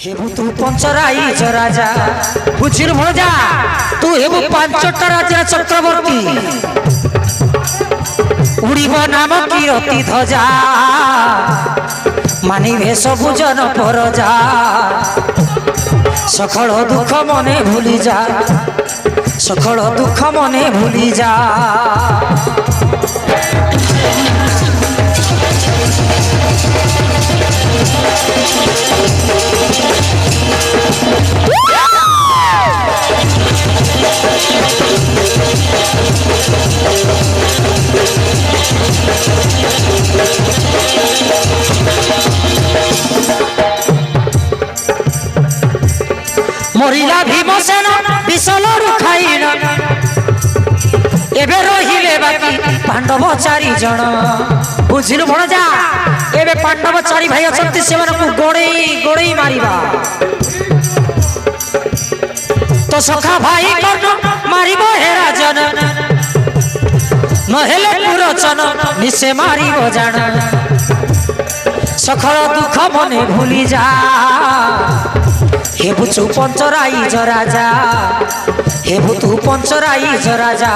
हेबु तू पंचराइज राजा बुझिल मजा तू हेबु पांचटा राजा चक्रवर्ती उड़ीब नाम कीरति ध्वजा मानिबे सबु जन परजा सकल दुख मने भूली जा सकल दुख मने भूली जा मरिला भीमसेन विषलरु खाइन एबे रहिले बाकी पांडव चारि जण बुझिलु भणजा एबे पांडव चारि भाई अछंती सेमानकु गोड़ेई गोड़ेई मारिबा तो सखा भाई कर्ण मारिबो हे राजन नहेले पुरचन निसे मारिबो जान सखल दुख मने भूली जा हेबु तू पंचराइज राजा हेबु तू पंचराइज राजा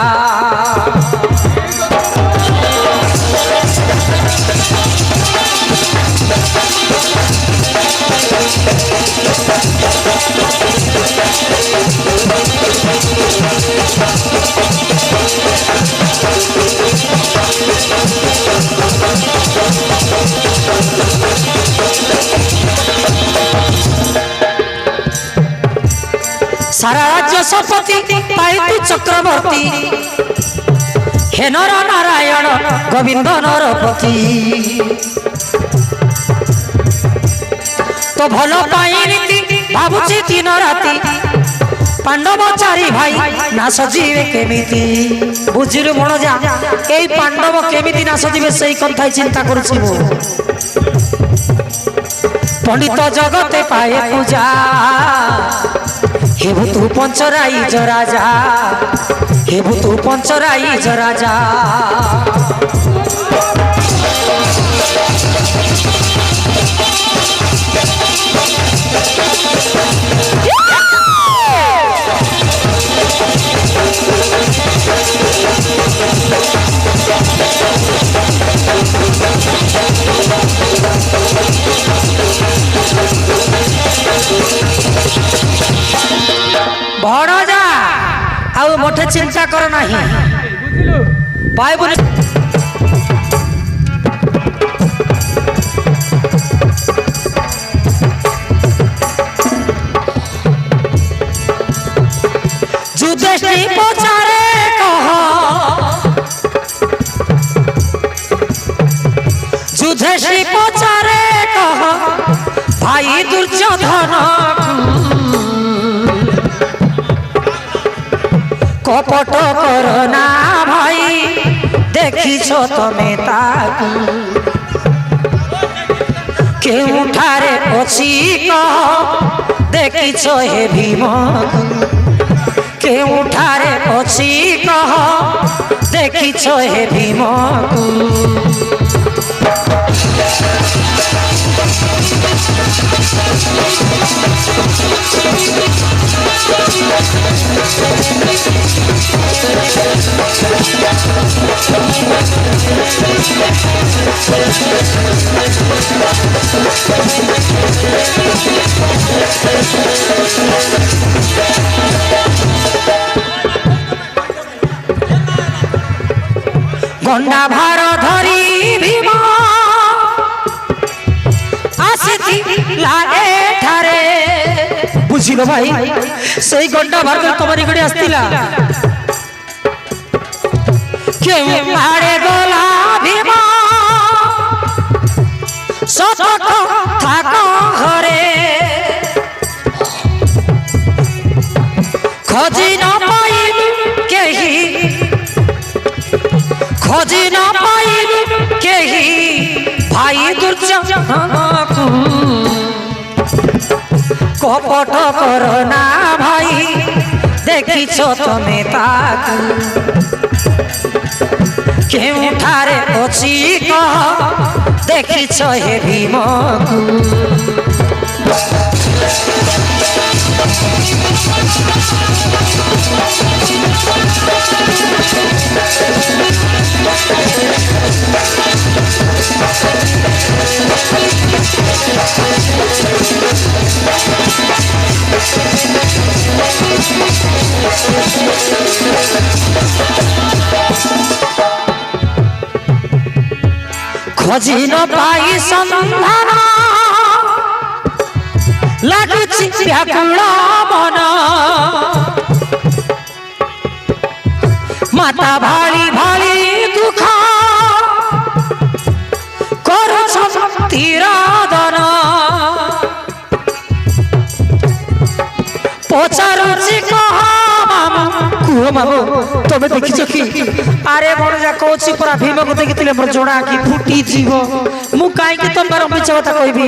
सारा राज्य सपति पाई तू चक्रवर्ती हे नर नारायण गोविंद नरपति तो भल पाई नीति भावुची दिन राति पांडव चारि भाई ना सजीवे केमिति बुझिलु भणजा एई पांडव केमिति ना सजीवे सेई कथाई चिंता करूछि मो पंडित जगते पाए पूजा हेबु तू पंचराइज राजा हेबु तू पंचराइज राजा भणजा आउ मोठे चिंता कर नाही पाए बुझ जुदेश्री पचारे कह जुदेश्री पचारे कह भाई दुर्योधन कपट करना भाई देखिछो तमे ताकू केउठारे अछि कह देखिछो हे भीम केउठारे अछि कह देखिछो हे भीम गंडा भार धरी भीम आसिति लागे ठारे बुझिलो भाई सेई गंडा भार तमरी गडी आस्तिला केउ मारे गोला भीम सतक थाक घरे खोजी न पाइल केही खोजी न पाइल केही भाई दुर्योधन कपट करना भाई देखिछो तमे ताकू केउठारे अछि कह देखिछो हे भीम खोजी न पाई संधान लाଗୁଛି व्याकुल मन माता भाली भाली दुख କରୁଛ ତୀରଦନ ପଚାରୁଛି କହ ମାମୁ କୁହ ମାମୁ ତମେ ଦେଖିଛ କି? আরে বড়জা কৌছি পুরা ভীমকে দেখিলে মোর জোড়া কি ফুটি জীব মু কাইকি তোমার মিছ কথা কইবি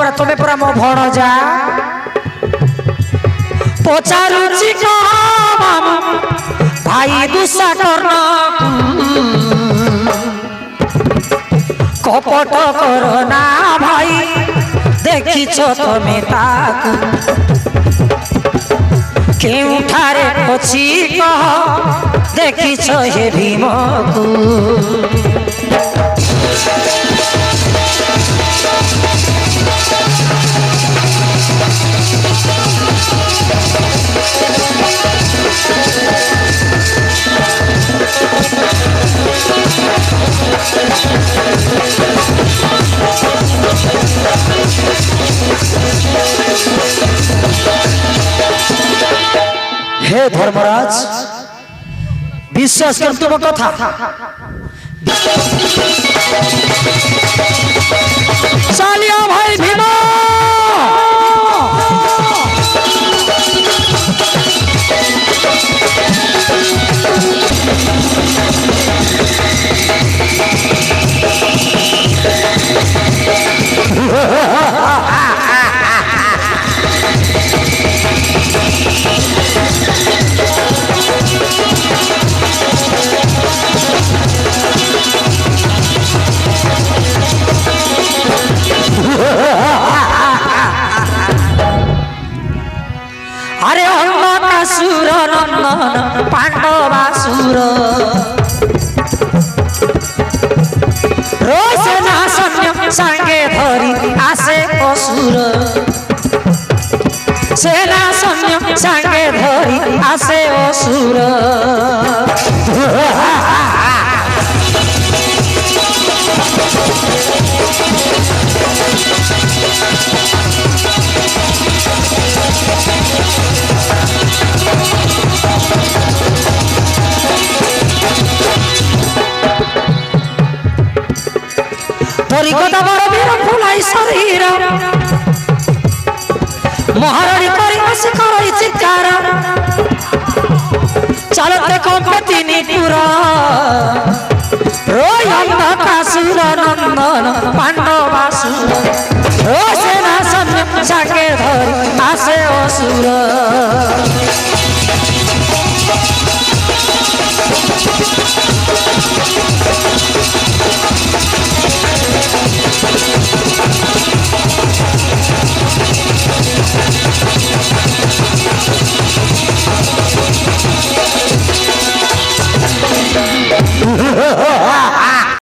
তুমি পুরা মো ভড়জা পচারুছি কহ মামু ভাই দুসা কর্ণ কপট কর না ভাই দেখিছ তুমি তাকু কেউঠারে অছি কহ দেখিছ হে ভীমকু हे धर्मराज विश्वास कर तुम कथा चालिया भाई भीमा अरे अंधकासुर नंदन पांडवासुर रोसेना सैन्य सांगे धरी आसे असुर सेना सैन्य सांगे धरी आसे असुर तरीकता बड़ वीर फुलाई शरीर महारानी करी आसे करई चित्कार चलते कंपति निपुरा रोय अंधकासुर नंदन पांडवासुर रो सेना सैन्य सांगे धरी आसे असुर